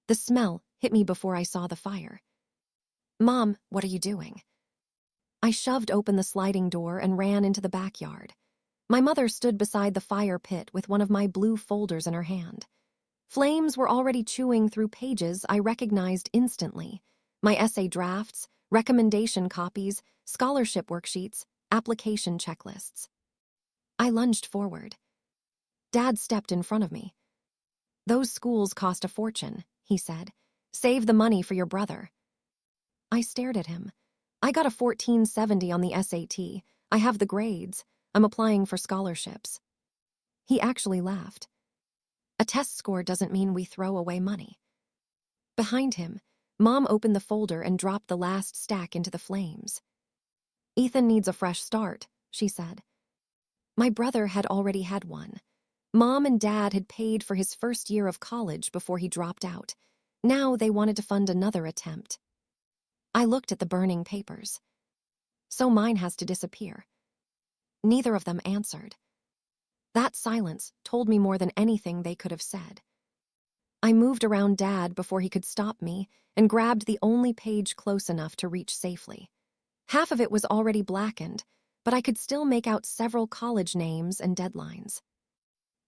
The smell hit me before I saw the fire. "Mom, what are you doing?" I shoved open the sliding door and ran into the backyard. My mother stood beside the fire pit with one of my blue folders in her hand. Flames were already chewing through pages I recognized instantly. My essay drafts, recommendation copies, scholarship worksheets, application checklists. I lunged forward. Dad stepped in front of me. "Those schools cost a fortune," he said. "Save the money for your brother." I stared at him. "I got a 1470 on the SAT. I have the grades. I'm applying for scholarships." He actually laughed. "A test score doesn't mean we throw away money." Behind him, Mom opened the folder and dropped the last stack into the flames. "Ethan needs a fresh start," she said. My brother had already had one. Mom and Dad had paid for his first year of college before he dropped out. Now they wanted to fund another attempt. I looked at the burning papers. "So mine has to disappear." Neither of them answered. That silence told me more than anything they could have said. I moved around Dad before he could stop me and grabbed the only page close enough to reach safely. Half of it was already blackened, but I could still make out several college names and deadlines.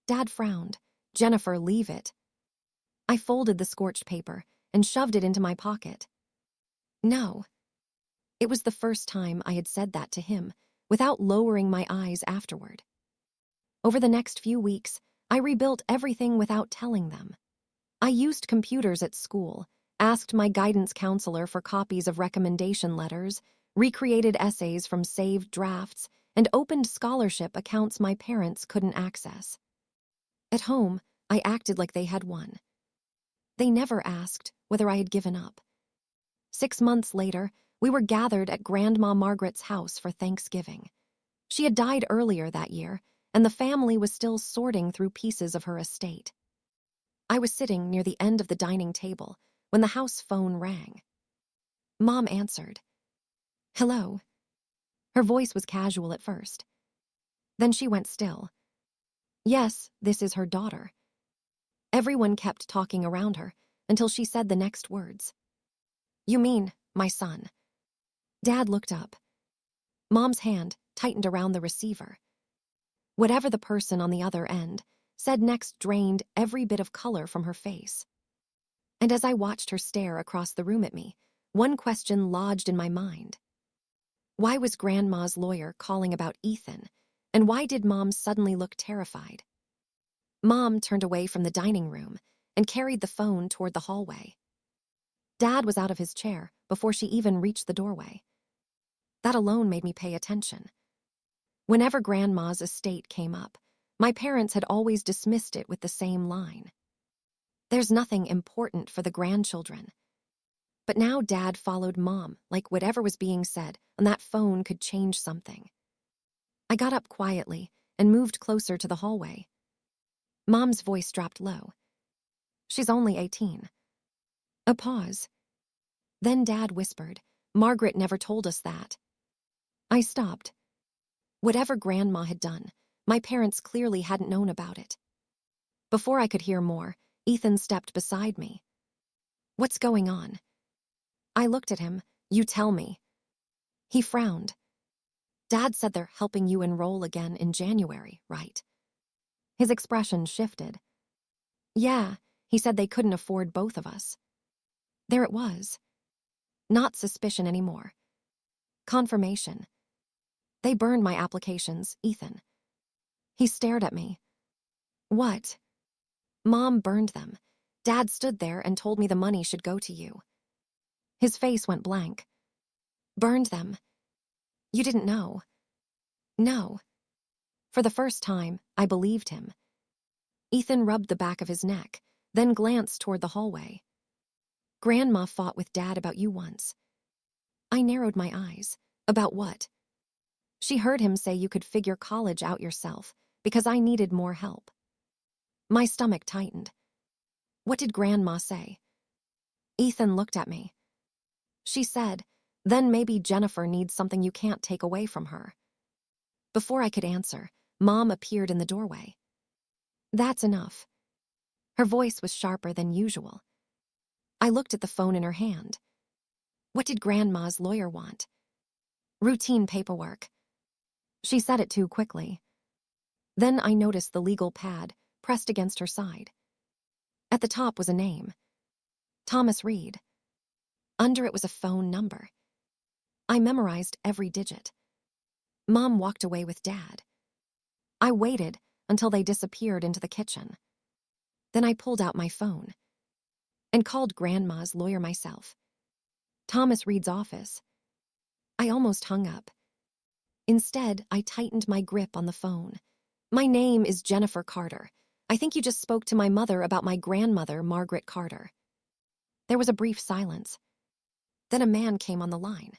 Dad frowned. "Jennifer, leave it." I folded the scorched paper and shoved it into my pocket. "No." It was the first time I had said that to him, without lowering my eyes afterward. Over the next few weeks, I rebuilt everything without telling them. I used computers at school, asked my guidance counselor for copies of recommendation letters, recreated essays from saved drafts, and opened scholarship accounts my parents couldn't access. At home, I acted like they had won. They never asked whether I had given up. 6 months later, we were gathered at Grandma Margaret's house for Thanksgiving. She had died earlier that year, and the family was still sorting through pieces of her estate. I was sitting near the end of the dining table when the house phone rang. Mom answered. "Hello." Her voice was casual at first. Then she went still. "Yes, this is her daughter." Everyone kept talking around her until she said the next words. "You mean, my son." Dad looked up. Mom's hand tightened around the receiver. Whatever the person on the other end said next drained every bit of color from her face. And as I watched her stare across the room at me, one question lodged in my mind. Why was Grandma's lawyer calling about Ethan, and why did Mom suddenly look terrified? Mom turned away from the dining room and carried the phone toward the hallway. Dad was out of his chair before she even reached the doorway. That alone made me pay attention. Whenever Grandma's estate came up, my parents had always dismissed it with the same line. "There's nothing important for the grandchildren." But now Dad followed Mom, like whatever was being said on that phone could change something. I got up quietly and moved closer to the hallway. Mom's voice dropped low. "She's only 18. A pause. Then Dad whispered, "Margaret never told us that." I stopped. Whatever Grandma had done, my parents clearly hadn't known about it. Before I could hear more, Ethan stepped beside me. "What's going on?" I looked at him. "You tell me." He frowned. "Dad said they're helping you enroll again in January, right?" His expression shifted. "Yeah, he said they couldn't afford both of us." There it was. Not suspicion anymore. Confirmation. "They burned my applications, Ethan." He stared at me. "What?" "Mom burned them. Dad stood there and told me the money should go to you." His face went blank. "Burned them? You didn't know?" "No." For the first time, I believed him. Ethan rubbed the back of his neck, then glanced toward the hallway. "Grandma fought with Dad about you once." I narrowed my eyes. "About what?" "She heard him say you could figure college out yourself because I needed more help." My stomach tightened. "What did Grandma say?" Ethan looked at me. "She said, then maybe Jennifer needs something you can't take away from her." Before I could answer, Mom appeared in the doorway. "That's enough." Her voice was sharper than usual. I looked at the phone in her hand. What did Grandma's lawyer want? Routine paperwork. She said it too quickly. Then I noticed the legal pad pressed against her side. At the top was a name. Thomas Reed. Under it was a phone number. I memorized every digit. Mom walked away with Dad. I waited until they disappeared into the kitchen. Then I pulled out my phone and called Grandma's lawyer myself. Thomas Reed's office. I almost hung up. Instead, I tightened my grip on the phone. My name is Jennifer Carter. I think you just spoke to my mother about my grandmother, Margaret Carter. There was a brief silence. Then a man came on the line.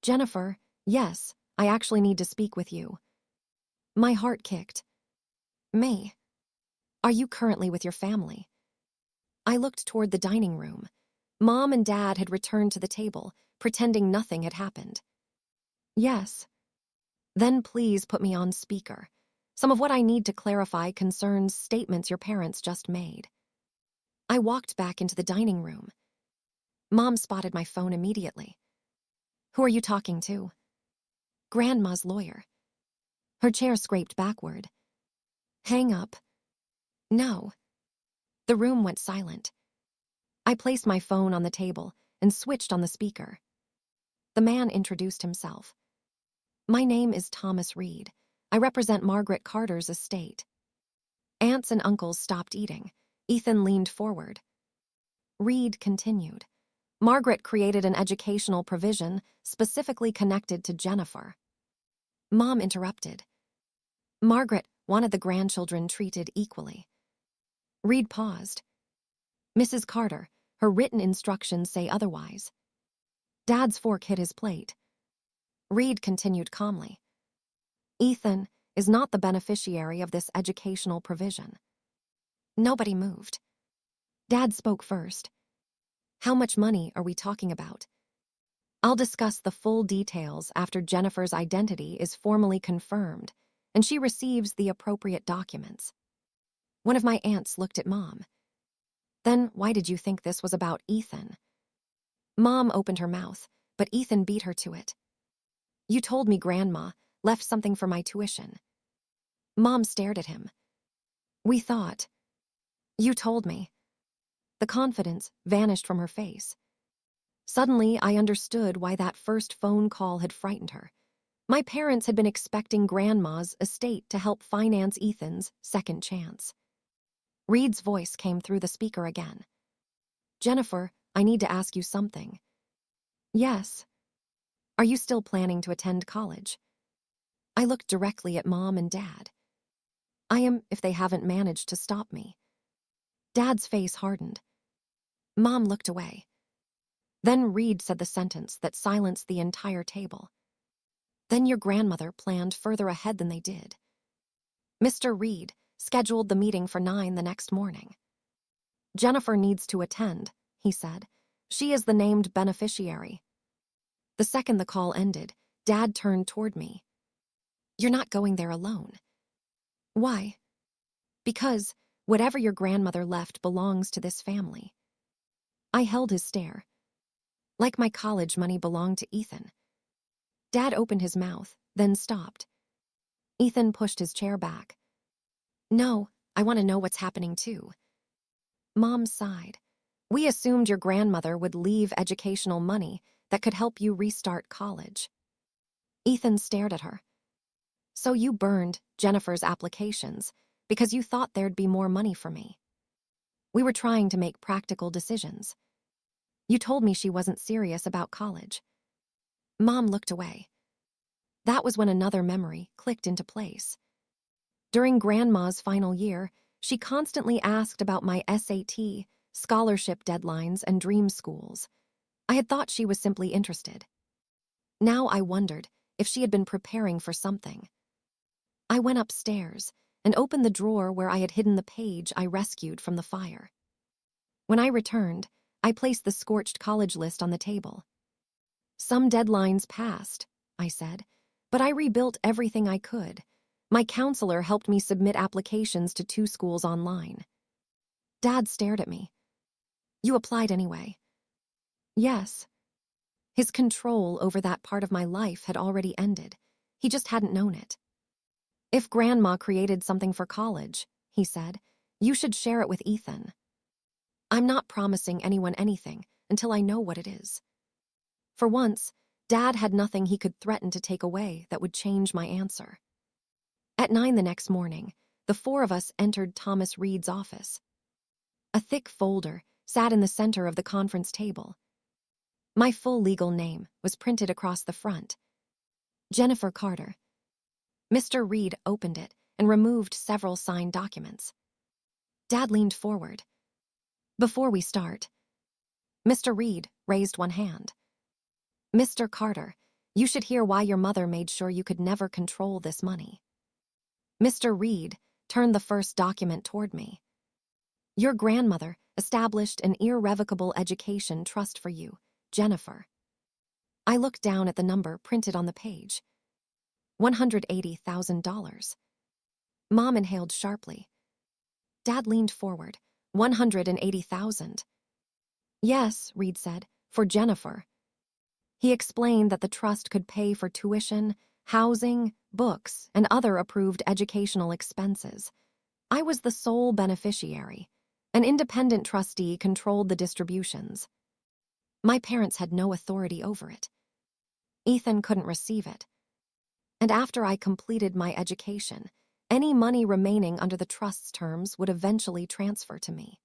Jennifer, yes, I actually need to speak with you. My heart kicked. May, are you currently with your family? I looked toward the dining room. Mom and Dad had returned to the table, pretending nothing had happened. Yes. Then please put me on speaker. Some of what I need to clarify concerns statements your parents just made. I walked back into the dining room. Mom spotted my phone immediately. Who are you talking to? Grandma's lawyer. Her chair scraped backward. Hang up. No. The room went silent. I placed my phone on the table and switched on the speaker. The man introduced himself. My name is Thomas Reed. I represent Margaret Carter's estate. Aunts and uncles stopped eating. Ethan leaned forward. Reed continued. Margaret created an educational provision specifically connected to Jennifer. Mom interrupted. Margaret wanted the grandchildren treated equally. Reed paused. Mrs. Carter, her written instructions say otherwise. Dad's fork hit his plate. Reed continued calmly. Ethan is not the beneficiary of this educational provision. Nobody moved. Dad spoke first. How much money are we talking about? I'll discuss the full details after Jennifer's identity is formally confirmed and she receives the appropriate documents. One of my aunts looked at Mom. Then why did you think this was about Ethan? Mom opened her mouth, but Ethan beat her to it. You told me Grandma left something for my tuition. Mom stared at him. We thought. You told me. The confidence vanished from her face. Suddenly, I understood why that first phone call had frightened her. My parents had been expecting Grandma's estate to help finance Ethan's second chance. Reed's voice came through the speaker again. Jennifer, I need to ask you something. Yes. Are you still planning to attend college? I looked directly at Mom and Dad. I am, if they haven't managed to stop me. Dad's face hardened. Mom looked away. Then Reed said the sentence that silenced the entire table. Then your grandmother planned further ahead than they did. Mr. Reed scheduled the meeting for 9 the next morning. Jennifer needs to attend, he said. She is the named beneficiary. The second the call ended, Dad turned toward me. You're not going there alone. Why? Because whatever your grandmother left belongs to this family. I held his stare. Like my college money belonged to Ethan. Dad opened his mouth, then stopped. Ethan pushed his chair back. No, I want to know what's happening too. Mom sighed. We assumed your grandmother would leave educational money that could help you restart college. Ethan stared at her. So you burned Jennifer's applications because you thought there'd be more money for me. We were trying to make practical decisions. You told me she wasn't serious about college. Mom looked away. That was when another memory clicked into place. During Grandma's final year, she constantly asked about my SAT, scholarship deadlines, and dream schools. I had thought she was simply interested. Now I wondered if she had been preparing for something. I went upstairs and opened the drawer where I had hidden the page I rescued from the fire. When I returned, I placed the scorched college list on the table. Some deadlines passed, I said, but I rebuilt everything I could. My counselor helped me submit applications to 2 schools online. Dad stared at me. You applied anyway. Yes. His control over that part of my life had already ended. He just hadn't known it. If Grandma created something for college, he said, you should share it with Ethan. I'm not promising anyone anything until I know what it is. For once, Dad had nothing he could threaten to take away that would change my answer. At 9 the next morning, the four of us entered Thomas Reed's office. A thick folder sat in the center of the conference table. My full legal name was printed across the front. Jennifer Carter. Mr. Reed opened it and removed several signed documents. Dad leaned forward. Before we start, Mr. Reed raised one hand. Mr. Carter, you should hear why your mother made sure you could never control this money. Mr. Reed turned the first document toward me. Your grandmother established an irrevocable education trust for you, Jennifer. I looked down at the number printed on the page. $180,000. Mom inhaled sharply. Dad leaned forward. 180,000. Yes, Reed said, for Jennifer. He explained that the trust could pay for tuition, housing, books, and other approved educational expenses. I was the sole beneficiary. An independent trustee controlled the distributions. My parents had no authority over it. Ethan couldn't receive it. And after I completed my education, any money remaining under the trust's terms would eventually transfer to me.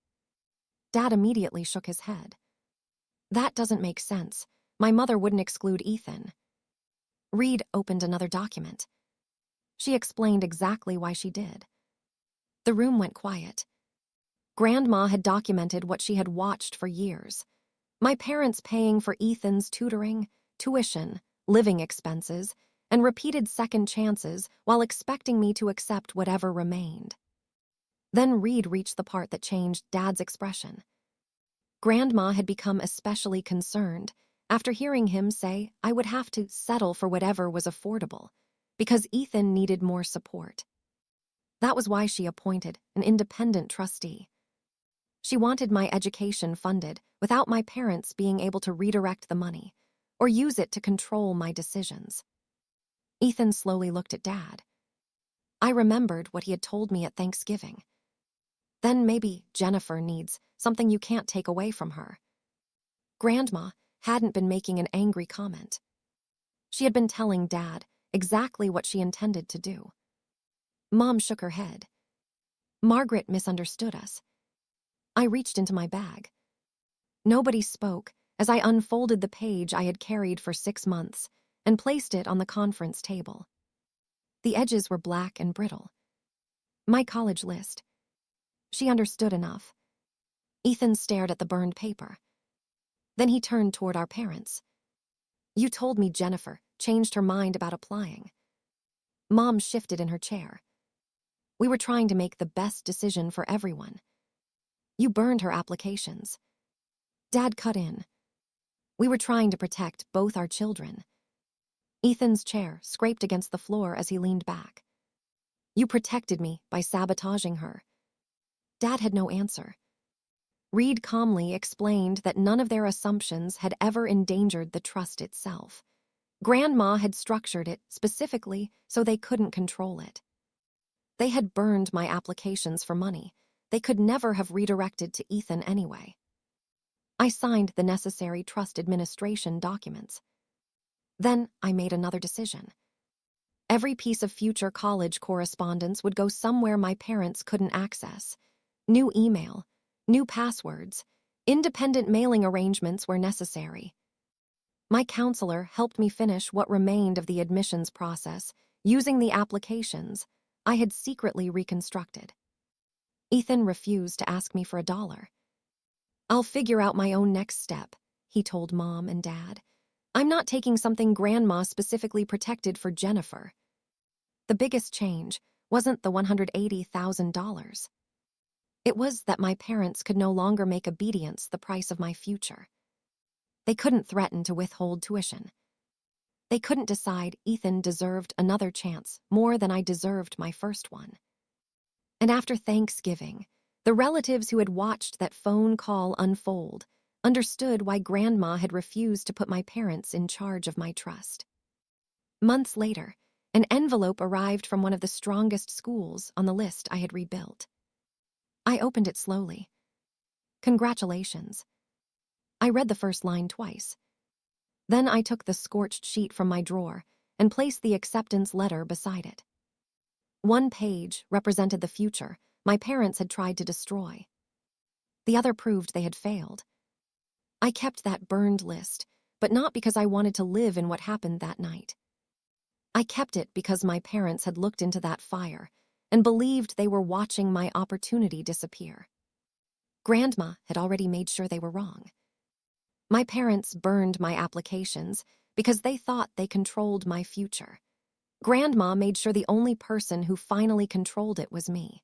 Dad immediately shook his head. That doesn't make sense. My mother wouldn't exclude Ethan. Reed opened another document. She explained exactly why she did. The room went quiet. Grandma had documented what she had watched for years. My parents paying for Ethan's tutoring, tuition, living expenses, and repeated second chances while expecting me to accept whatever remained. Then Reed reached the part that changed Dad's expression. Grandma had become especially concerned after hearing him say I would have to settle for whatever was affordable because Ethan needed more support. That was why she appointed an independent trustee. She wanted my education funded without my parents being able to redirect the money or use it to control my decisions. Ethan slowly looked at Dad. I remembered what he had told me at Thanksgiving. Then maybe Jennifer needs something you can't take away from her. Grandma hadn't been making an angry comment. She had been telling Dad exactly what she intended to do. Mom shook her head. Margaret misunderstood us. I reached into my bag. Nobody spoke as I unfolded the page I had carried for 6 months and placed it on the conference table. The edges were black and brittle. My college list. She understood enough. Ethan stared at the burned paper. Then he turned toward our parents. You told me Jennifer changed her mind about applying. Mom shifted in her chair. We were trying to make the best decision for everyone. You burned her applications. Dad cut in. We were trying to protect both our children. Ethan's chair scraped against the floor as he leaned back. You protected me by sabotaging her. Dad had no answer. Reed calmly explained that none of their assumptions had ever endangered the trust itself. Grandma had structured it specifically so they couldn't control it. They had burned my applications for money. They could never have redirected to Ethan anyway. I signed the necessary trust administration documents. Then I made another decision. Every piece of future college correspondence would go somewhere my parents couldn't access. New email, new passwords, independent mailing arrangements were necessary. My counselor helped me finish what remained of the admissions process using the applications I had secretly reconstructed. Ethan refused to ask me for $1. I'll figure out my own next step, he told Mom and Dad. I'm not taking something Grandma specifically protected for Jennifer. The biggest change wasn't the $180,000. It was that my parents could no longer make obedience the price of my future. They couldn't threaten to withhold tuition. They couldn't decide Ethan deserved another chance more than I deserved my first one. And after Thanksgiving, the The relatives who had watched that phone call unfold understood why Grandma had refused to put my parents in charge of my trust. Months later, an envelope arrived from one of the strongest schools on the list I had rebuilt. I opened it slowly. Congratulations. I read the first line twice. Then I took the scorched sheet from my drawer and placed the acceptance letter beside it. One page represented the future my parents had tried to destroy. The other proved they had failed. I kept that burned list, but not because I wanted to live in what happened that night. I kept it because my parents had looked into that fire and believed they were watching my opportunity disappear. Grandma had already made sure they were wrong. My parents burned my applications because they thought they controlled my future. Grandma made sure the only person who finally controlled it was me.